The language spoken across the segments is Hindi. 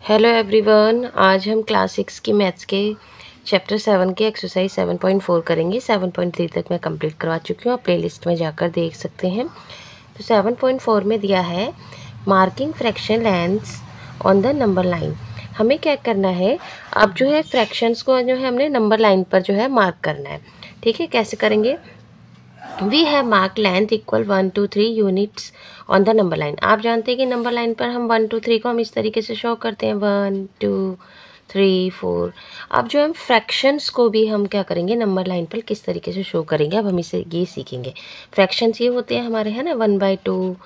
हेलो एवरीवन, आज हम क्लास 6 की मैथ्स के चैप्टर 7 के एक्सरसाइज 7.4 करेंगे। 7.3 तक मैं कंप्लीट करवा चुकी हूँ, आप प्लेलिस्ट में जाकर देख सकते हैं। तो 7.4 में दिया है marking fraction lengths on the number line. हमें क्या करना है, अब जो है फ्रैक्शंस को जो है हमने नंबर लाइन पर जो है मार्क करना है। ठीक है, कैसे करेंगे? We have mark length equal 1 2 3 units on the number line. आप जानते हैं कि नंबर लाइन पर हम 1 2 3 को हम इस तरीके से शो करते हैं, 1 2 3 4। अब जो हम फ्रैक्शंस को भी हम क्या करेंगे, नंबर लाइन पर किस तरीके से शो करेंगे, अब हम इसे ये सीखेंगे। फ्रैक्शंस ये होते हैं हमारे, है ना, 1/2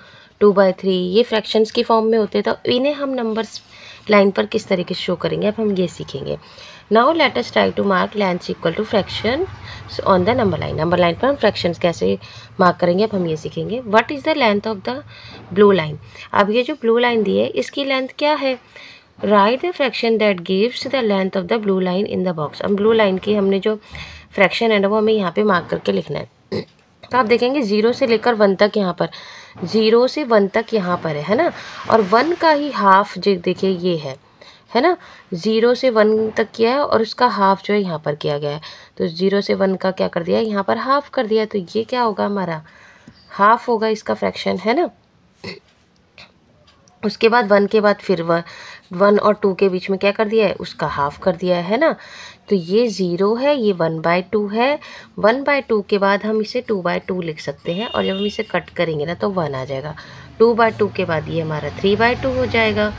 2/3, ये फ्रैक्शंस की फॉर्म में होते हैं। तो इन्हें हम नंबर्स लाइन पर किस तरीके से शो करेंगे, अब हम ये सीखेंगे। Now let us try to mark length equal to fraction on the number line. Number line पर हम फ्रैक्शंस कैसे मार्क करेंगे, अब हम ये सीखेंगे। What is the length of the blue line. अब ये जो ब्लू लाइन दी है इसकी लेंथ क्या है? Right the fraction that gives the length of the blue line in the box. अब ब्लू लाइन की हमने जो फ्रैक्शन है ना वो हमें यहाँ पे मार्क करके लिखना है। तो आप देखेंगे 0 से लेकर 1 तक, यहाँ पर 0 से 1 तक यहाँ पर है ना, और 1 का ही हाफ जो देखिए ये है ना, 0 से 1 तक किया है और उसका हाफ जो है यहाँ पर किया गया है। तो 0 से 1 का क्या कर दिया है, यहाँ पर हाफ कर दिया, तो ये क्या होगा, हमारा हाफ होगा इसका फ्रैक्शन, है ना। उसके बाद 1 के बाद फिर 1 और 2 के बीच में क्या कर दिया है, उसका हाफ कर दिया है ना। तो ये 0 है, ये 1/2 है। 1/2 के बाद हम इसे 2/2 लिख सकते हैं, और जब हम इसे कट करेंगे ना तो 1 आ जाएगा। 2/2 के बाद ये हमारा 3/2 हो जाएगा।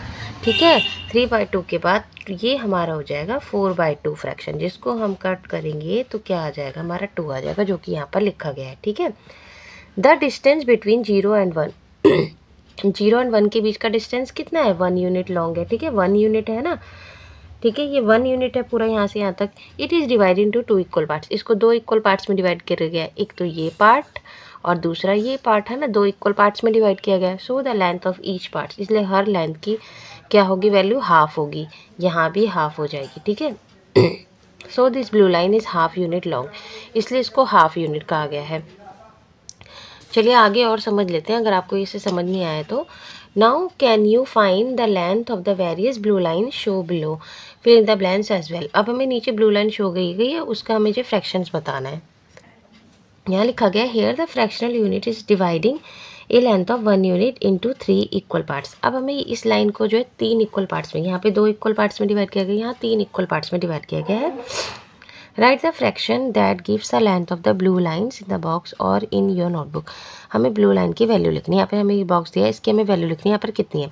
ठीक है, 3/2 के बाद ये हमारा हो जाएगा 4/2 फ्रैक्शन, जिसको हम कट करेंगे तो क्या आ जाएगा, हमारा 2 आ जाएगा, जो कि यहाँ पर लिखा गया है। ठीक है, the distance between 0 and 1 0 and 1 के बीच का डिस्टेंस कितना है, 1 यूनिट लॉन्ग है। ठीक है, 1 यूनिट है ना। ठीक है, ये 1 यूनिट है पूरा यहाँ से यहाँ तक। It is divide into 2 equal parts. इसको 2 इक्वल पार्ट्स में डिवाइड किया गया है, एक तो ये पार्ट और दूसरा ये पार्ट, है ना, 2 इक्वल पार्ट्स में डिवाइड किया गया है। So the length of each part, इसलिए हर लेंथ की क्या होगी, वैल्यू हाफ होगी, यहाँ भी हाफ हो जाएगी। ठीक है, so this blue line is half unit long, इसलिए इसको हाफ यूनिट कहा गया है। चलिए आगे और समझ लेते हैं, अगर आपको इसे समझ नहीं आया तो। Now can you find the length of the various blue line show below, fill in the blanks as well. अब हमें नीचे ब्लू लाइन शो गई है, उसका हमें जो फ्रैक्शंस बताना है। यहाँ लिखा गया here the fractional unit is dividing a length of 1 unit into 3 equal parts. अब हमें इस लाइन को जो है 3 इक्वल पार्ट्स में, यहाँ पे 2 इक्वल पार्ट्स में डिवाइड किया गया, यहाँ 3 इक्वल पार्ट्स में डिवाइड किया गया है। Right the fraction that gives the length of the blue lines in the box और इन योर नोटबुक। हमें ब्लू लाइन की वैल्यू लिखनी है, यहाँ पे हमें ये बॉक्स दिया है, इसकी हमें वैल्यू लिखनी है, यहाँ पर कितनी है।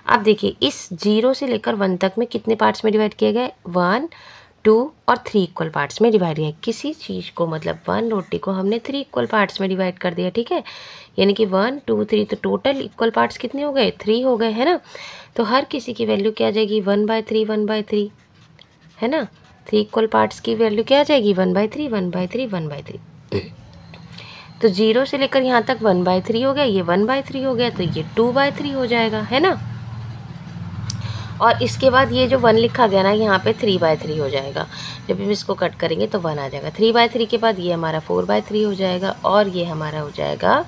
अब देखिए इस 0 से लेकर 1 तक में कितने पार्ट्स में डिवाइड किया गया है, 1 2 और 3 इक्वल पार्ट्स में डिवाइड किया है। किसी चीज़ को मतलब 1 रोटी को हमने 3 इक्वल पार्ट्स में डिवाइड कर दिया। ठीक है, यानी कि 1 2 3, तो टोटल इक्वल पार्ट्स कितने हो गए, 3 हो गए, है ना। तो हर किसी की वैल्यू क्या आ जाएगी, 1/3 1/3, है ना। 3 इक्वल पार्ट्स की वैल्यू क्या आ जाएगी, 1/3 1/3 1/3। तो 0 से लेकर यहाँ तक 1/3 हो गया, ये 1/3 हो गया, तो ये 2/3 हो जाएगा, है ना। और इसके बाद ये जो 1 लिखा गया ना यहाँ पे 3/3 हो जाएगा। जब हम इसको कट करेंगे तो 1 आ जाएगा। 3/3 के बाद ये हमारा 4/3 हो जाएगा, और ये हमारा हो जाएगा,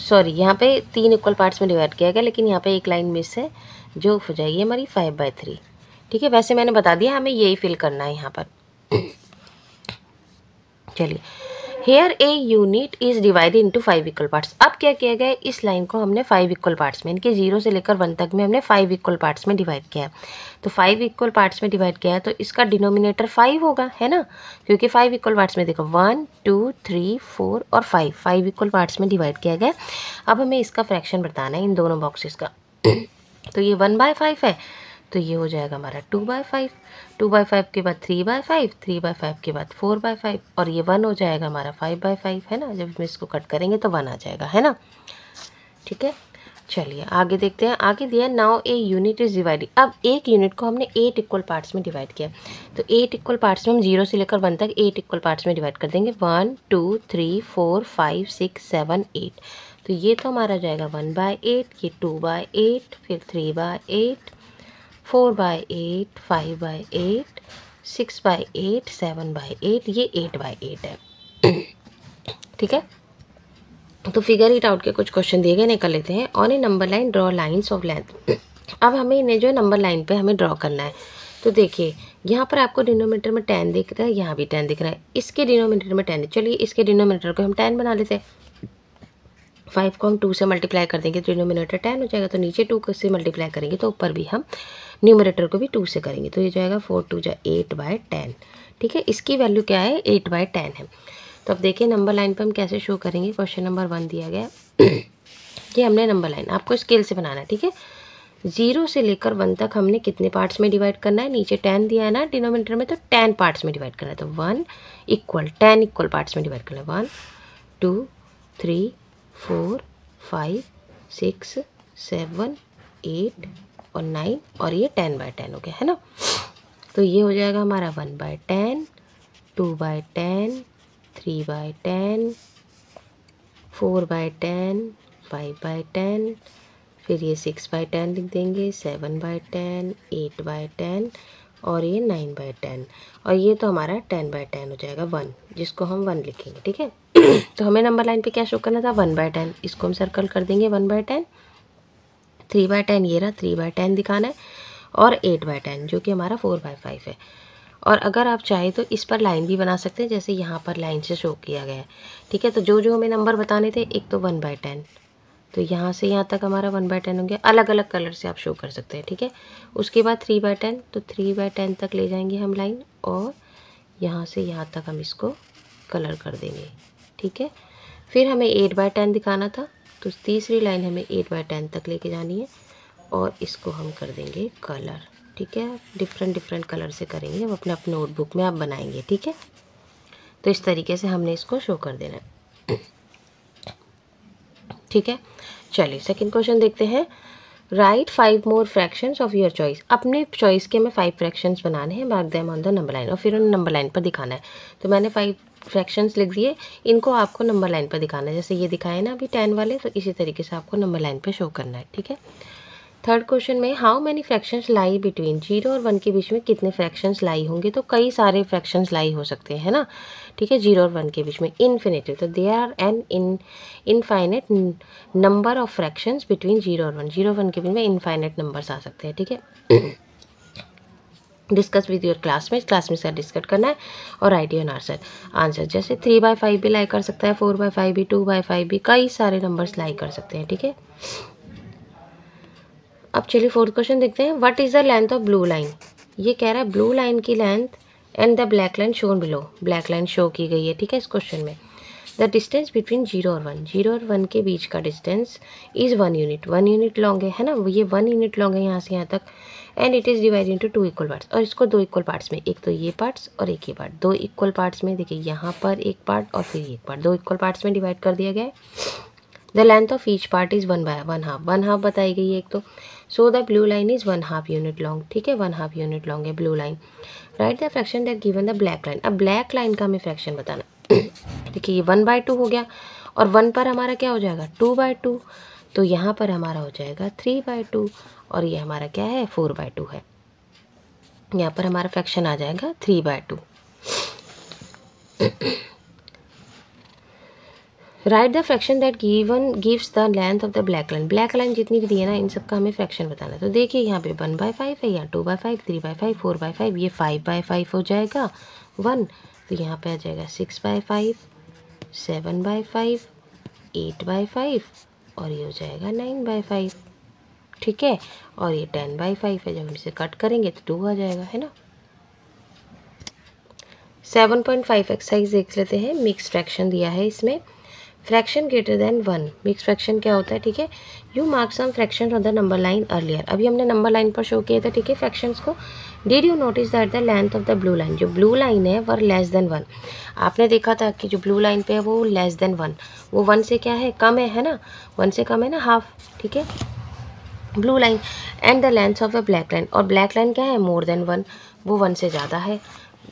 सॉरी यहाँ पे 3 इक्वल पार्ट्स में डिवाइड किया गया, लेकिन यहाँ पे एक लाइन मिस है, जो हो जाएगी हमारी 5/3। ठीक है, वैसे मैंने बता दिया, हमें यही फिल करना है यहाँ पर। चलिए, here a unit is divided into 5 equal parts. अब क्या किया गया है, इस लाइन को हमने 5 इक्वल पार्ट्स में, इनके 0 से लेकर 1 तक में हमने 5 इक्वल पार्ट्स में डिवाइड किया है। तो 5 इक्वल पार्ट्स में डिवाइड किया है, तो इसका डिनोमिनेटर 5 होगा, है ना, क्योंकि 5 इक्वल पार्ट्स में देखो 1 2 3 4 और 5 इक्वल पार्ट्स में डिवाइड किया गया। अब हमें इसका फ्रैक्शन बताना है इन दोनों बॉक्सेस का। तो ये 1/5 है, तो ये हो जाएगा हमारा 2/5, 2/5 के बाद 3/5, 3/5 के बाद 4/5, और ये 1 हो जाएगा हमारा 5/5, है ना। जब हम इसको कट करेंगे तो 1 आ जाएगा, है ना। ठीक है, चलिए आगे देखते हैं। आगे दिया now A unit is divided. अब एक यूनिट को हमने 8 इक्वल पार्ट्स में डिवाइड किया, तो 8 इक्वल पार्ट्स में हम 0 से लेकर 1 तक 8 इक्वल पार्ट्स में डिवाइड कर देंगे, 1 2 3 4 5 6 7 8। तो ये तो हमारा जाएगा 1/8, ये 2/8, फिर 3/8, 4/8, 5/8, 6/8, 7/8, ये 8/8 है। ठीक है, तो फिगर इट आउट के कुछ क्वेश्चन दिए गए, निकल लेते हैं। On A number line draw lines of length अब हमें इन्हें जो नंबर लाइन पे हमें ड्रॉ करना है। तो देखिए यहाँ पर आपको डिनोमिनेटर में 10 दिख रहा है, यहाँ भी 10 दिख रहा है, इसके डिनोमिनेटर में 10 है। चलिए इसके डिनोमिनेटर को हम 10 बना लेते हैं। 5 को हम 2 से मल्टीप्लाई कर देंगे तो डिनोमिनेटर 10 हो जाएगा। तो नीचे 2 से मल्टीप्लाई करेंगे तो ऊपर भी हम न्यूमरेटर को भी 2 से करेंगे। तो ये जाएगा 4 2 जा 8/10। ठीक है, इसकी वैल्यू क्या है, 8/10 है। तो अब देखिए नंबर लाइन पर हम कैसे शो करेंगे। क्वेश्चन नंबर 1 दिया गया ये हमने नंबर लाइन आपको स्केल से बनाना है। ठीक है, 0 से लेकर 1 तक हमने कितने पार्ट्स में डिवाइड करना है, नीचे 10 दिया है ना डिनोमिनेटर में, तो 10 पार्ट्स में डिवाइड करना है। तो 1 इक्वल 10 इक्वल पार्ट्स में डिवाइड करना है। 1 2 3 4 5 6 7 8 और 9 और ये 10/10 हो गया है ना। तो ये हो जाएगा हमारा 1/10, 2/10, 3/10, 4/10, 5/10, फिर ये 6/10 लिख देंगे, 7/10, 8/10 और ये 9/10 और ये तो हमारा 10/10 हो जाएगा 1, जिसको हम 1 लिखेंगे। ठीक है तो हमें नंबर लाइन पे क्या शो करना था, 1/10, इसको हम सर्कल कर देंगे 1/10। 3/10 ये रहा, 3/10 दिखाना है और 8/10 जो कि हमारा 4/5 है। और अगर आप चाहें तो इस पर लाइन भी बना सकते हैं, जैसे यहाँ पर लाइन से शो किया गया है। ठीक है, तो जो जो हमें नंबर बताने थे, एक तो 1/10, तो यहाँ से यहाँ तक हमारा 1/10 हो गया। अलग अलग कलर से आप शो कर सकते हैं। ठीक है, उसके बाद 3/10, तो 3/10 तक ले जाएंगे हम लाइन और यहाँ से यहाँ तक हम इसको कलर कर देंगे। ठीक है, फिर हमें 8/10 दिखाना था, तो तीसरी लाइन हमें 8/10 तक लेके जानी है और इसको हम कर देंगे कलर। ठीक है, डिफरेंट डिफरेंट कलर से करेंगे, अब अपने अपने नोटबुक में आप बनाएंगे। ठीक है, तो इस तरीके से हमने इसको शो कर देना है। ठीक है, चलिए सेकंड क्वेश्चन देखते हैं। Right 5 more fractions of your choice. अपने चॉइस के हमें 5 फ्रैक्शंस बनाने हैं, mark them on the number line, और फिर उन नंबर लाइन पर दिखाना है। तो मैंने 5 फ्रैक्शंस लिख दिए, इनको आपको नंबर लाइन पर दिखाना है। जैसे ये दिखाए ना अभी 10 वाले, तो इसी तरीके से आपको नंबर लाइन पर शो करना है। ठीक है, थर्ड क्वेश्चन में how many fractions lie between 0 और 1 के बीच में कितने फ्रैक्शंस लाई होंगे। तो कई सारे फ्रैक्शंस लाई हो सकते हैं, है ना। ठीक है, 0 और 1 के बीच में इन्फिनिटी, तो they are an infinite number of fractions between 0 और 1। 0 और 1 के बीच में इनफाइनेट नंबर्स आ सकते हैं। ठीक है, डिस्कस विद योर क्लास में सर डिस्कस करना है और राइट योर आंसर। जैसे 3/5 भी लाई कर सकता है, 4/5 भी, 2/5 भी, कई सारे नंबर्स लाई कर सकते हैं। ठीक है, अब चलिए फोर्थ क्वेश्चन देखते हैं। What is the length of blue line. ये कह रहा है ब्लू लाइन की length and the black line shown below. Black line show की गई है। ठीक है, इस क्वेश्चन में द डिस्टेंस बिटवीन 0 और 1, 0 और 1 के बीच का distance is 1 unit, 1 unit long है ना, ये 1 यूनिट लॉन्ग है यहाँ से यहाँ तक। And it is divide into 2 equal parts, और इसको 2 इक्वल पार्ट्स में, एक तो ये पार्ट्स और एक ये पार्ट, 2 इक्वल पार्ट्स में, देखिए यहाँ पर एक पार्ट और फिर एक पार्ट, 2 इक्वल पार्ट्स में डिवाइड कर दिया गया है। The length of each part is 1/1/2 बताई गई है एक तो। So the blue line is 1/2 unit long. ठीक है, 1/2 यूनिट लॉन्ग है blue line. Right the fraction that given the black line. अब ब्लैक लाइन का हमें फ्रैक्शन बताना। देखिए ये 1/2 हो गया और 1 पर हमारा क्या हो जाएगा, 2/2, तो यहाँ पर हमारा हो जाएगा 3/2 और ये हमारा क्या है, 4/2 है। यहाँ पर हमारा फ्रैक्शन आ जाएगा 3/2। Right the fraction that gives the length of the black line. Black line जितनी भी दी है ना, इन सब का हमें फ्रैक्शन बताना है। तो देखिए यहाँ पे 1/5 है, यहाँ 2/5, 3/5, 4/5, ये 5/5 हो जाएगा 1, तो यहाँ पे आ जाएगा 6/5, 7/5, 8/5 और ये हो जाएगा 9/5। ठीक है, और ये 10/5 है, जब हम इसे कट करेंगे तो 2 आ जाएगा, है ना। 7.5 एक्सरसाइज देख लेते हैं। मिक्स फ्रैक्शन दिया है इसमें, fraction greater than 1। Mix fraction क्या होता है, ठीक है। You mark some fraction on the number line earlier. अभी हमने नंबर लाइन पर शो किए थे, ठीक है, फ्रैक्शंस को। Did you notice that the length of the blue line, जो ब्लू लाइन है वो लेस देन 1। आपने देखा था कि जो ब्लू लाइन पे है वो लेस देन 1, वो 1 से क्या है, कम है ना, 1 से कम है ना, हाफ। ठीक है, blue line and the length of the black line, और ब्लैक लाइन क्या है, मोर देन 1, वो 1 से ज़्यादा है।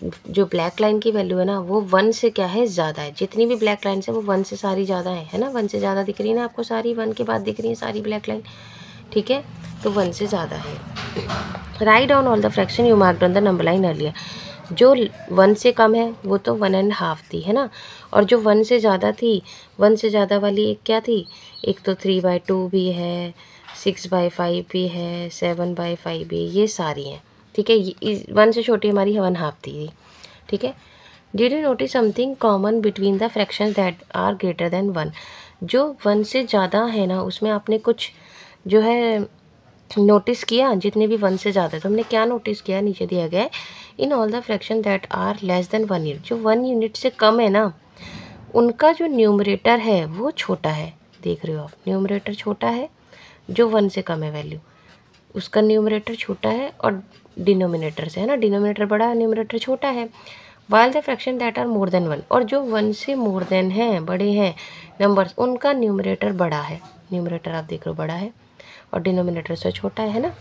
जो ब्लैक लाइन की वैल्यू है ना, वो 1 से क्या है, ज़्यादा है। जितनी भी ब्लैक लाइन है वो 1 से सारी ज़्यादा है ना, 1 से ज़्यादा दिख रही है ना आपको सारी, 1 के बाद दिख रही है सारी ब्लैक लाइन। ठीक है, तो 1 से ज़्यादा है। Write down all the fraction you marked on the number line earlier. जो 1 से कम है वो तो 1.5 थी, है ना, और जो 1 से ज़्यादा थी, 1 से ज़्यादा वाली एक क्या थी, एक तो 3/2 भी है, 6/5 भी है, 7/5 भी, ये सारी हैं, ठीक है। ये 1 से छोटी हमारी 1/2 थी, ठीक है। Did you notice something common between the fractions that are greater than 1? जो 1 से ज़्यादा है ना, उसमें आपने कुछ जो है नोटिस किया, जितने भी 1 से ज़्यादा है तो हमने क्या नोटिस किया, नीचे दिया गया है in all the fraction that are less than 1 unit. जो 1 यूनिट से कम है ना, उनका जो न्यूमरेटर है वो छोटा है। देख रहे हो आप, न्यूमरेटर छोटा है, जो 1 से कम है वैल्यू, उसका न्यूमरेटर छोटा है, और डिनोमिनेटर से है ना, डिनोमिनेटर बड़ा है, न्यूमरेटर छोटा है। While the fraction that are more than 1, और जो 1 से मोर देन है, बड़े हैं नंबर्स, उनका न्यूमरेटर बड़ा है। न्यूमरेटर आप देख रहे हो बड़ा है और डिनोमिनेटर से छोटा है ना।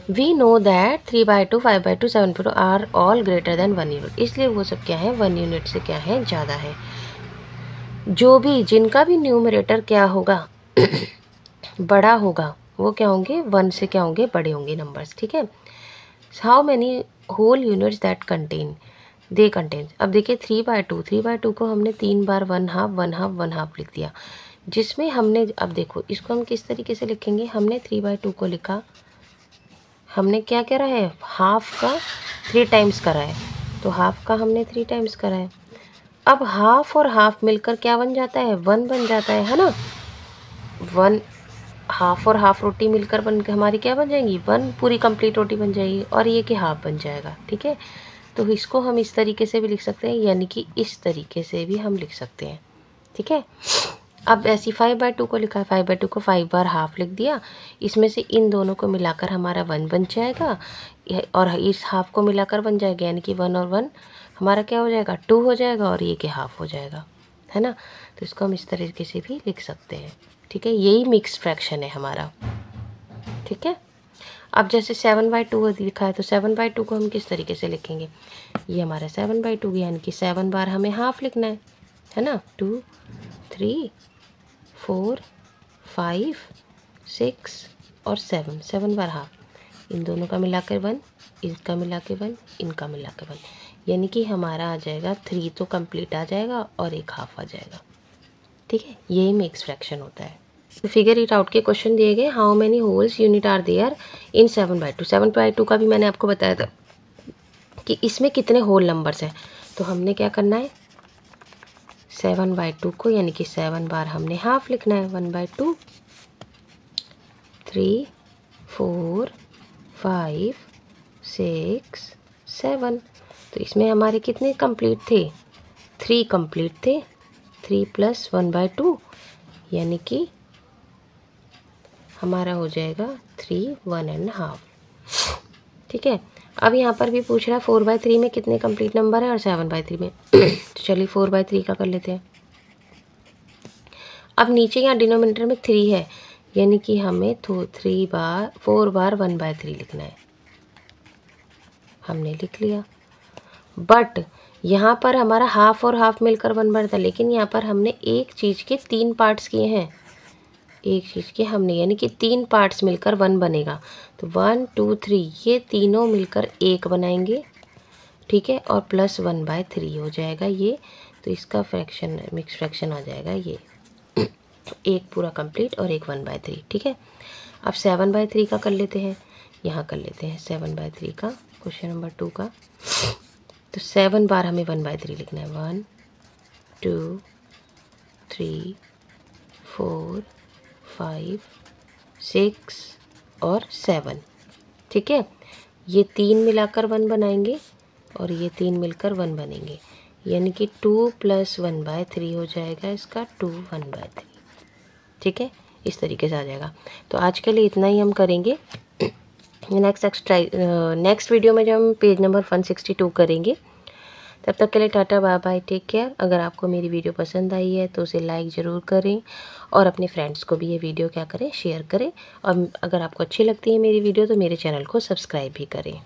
We know that 3/2, 5/2, 7/2 are all greater than 1 unit. इसलिए वो सब क्या है, 1 यूनिट से क्या है, ज़्यादा है। जो भी, जिनका भी न्यूमरेटर क्या होगा बड़ा होगा, वो क्या होंगे, 1 से क्या होंगे, बड़े होंगे नंबर्स, ठीक है। How many whole units that contain, they contain. अब देखिए 3/2 को हमने 3 बार 1/2 1/2 1/2 लिख दिया, जिसमें हमने, अब देखो इसको हम किस तरीके से लिखेंगे, हमने 3/2 को लिखा, हमने क्या करा है, हाफ का 3 टाइम्स करा है, तो हाफ का हमने 3 टाइम्स करा है। अब हाफ और हाफ मिलकर क्या बन जाता है, 1 बन जाता है ना। 1, हाफ और हाफ रोटी मिलकर बन के हमारी क्या बन जाएंगी, 1 पूरी कंप्लीट रोटी बन जाएगी, और ये कि हाफ बन जाएगा, ठीक है। तो इसको हम इस तरीके से भी लिख सकते हैं, यानी कि इस तरीके से भी हम लिख सकते हैं, ठीक है। अब ऐसी 5/2 को लिखा है, 5/2 को 5 बार हाफ लिख दिया, इसमें से इन दोनों को मिलाकर हमारा 1 बन जाएगा, और इस हाफ को मिलाकर बन जाएगा, यानी कि 1 और 1 हमारा क्या हो जाएगा, 2 हो जाएगा, और ये के हाफ हो जाएगा, है ना। तो इसको हम इस तरीके से भी लिख सकते हैं, ठीक है। यही मिक्स फ्रैक्शन है हमारा, ठीक है। अब जैसे 7/2 लिखा है, तो 7/2 को हम किस तरीके से लिखेंगे, ये हमारा 7/2, यानी कि 7 बार हमें हाफ लिखना है ना। 2, 3, 4, 5, 6 और 7, 7 बार हाफ, इन दोनों का मिलाकर 1, इसका मिलाकर 1, इनका मिलाकर 1, यानी कि हमारा आ जाएगा 3 तो कंप्लीट आ जाएगा और एक हाफ आ जाएगा, ठीक है। यही मिक्स फ्रैक्शन होता है। तो फिगर इट आउट के क्वेश्चन दिए गए, how many wholes unit are there in 7/2। 7/2 का भी मैंने आपको बताया था कि इसमें कितने होल नंबर्स हैं, तो हमने क्या करना है, 7/2 को यानी कि 7 बार हमने हाफ लिखना है, 1/2, 3, 4, 5, 6, 7। तो इसमें हमारे कितने कंप्लीट थे, 3 कंप्लीट थे, 3 + 1/2, यानी कि हमारा हो जाएगा 3, 1.5, ठीक है। अब यहाँ पर भी पूछ रहा है 4/3 में कितने कंप्लीट नंबर है और 7/3 में तो चलिए 4/3 का कर लेते हैं। अब नीचे यहाँ डिनोमिनेटर में 3 है, यानी कि हमें 4 बार 1/3 लिखना है, हमने लिख लिया। बट यहाँ पर हमारा हाफ और हाफ मिलकर 1 बनता है, लेकिन यहाँ पर हमने एक चीज़ के 3 पार्ट्स किए हैं, एक चीज़ के हमने, यानी कि 3 पार्ट्स मिलकर 1 बनेगा। तो 1, 2, 3 ये तीनों मिलकर 1 बनाएंगे, ठीक है, और प्लस 1/3 हो जाएगा ये। तो इसका फ्रैक्शन, मिक्स फ्रैक्शन आ जाएगा ये, एक पूरा कंप्लीट और एक 1/3, ठीक है। अब 7/3 का कर लेते हैं, यहाँ कर लेते हैं 7/3 का, क्वेश्चन नंबर 2 का। तो 7 बार हमें 1/3 लिखना है, 1, 2, 3, 4, 5, 6 और 7, ठीक है। ये 3 मिलाकर 1 बनाएंगे और ये 3 मिलकर 1 बनेंगे, यानी कि 2 + 1/3 हो जाएगा इसका, 2 1/3, ठीक है। इस तरीके से आ जाएगा। तो आज के लिए इतना ही हम करेंगे। नेक्स्ट वीडियो में जब हम पेज नंबर 162 करेंगे, तब तक के लिए tata bye bye, take care. अगर आपको मेरी वीडियो पसंद आई है तो उसे लाइक ज़रूर करें और अपने फ्रेंड्स को भी ये वीडियो क्या करें, शेयर करें। और अगर आपको अच्छी लगती है मेरी वीडियो तो मेरे चैनल को सब्सक्राइब भी करें।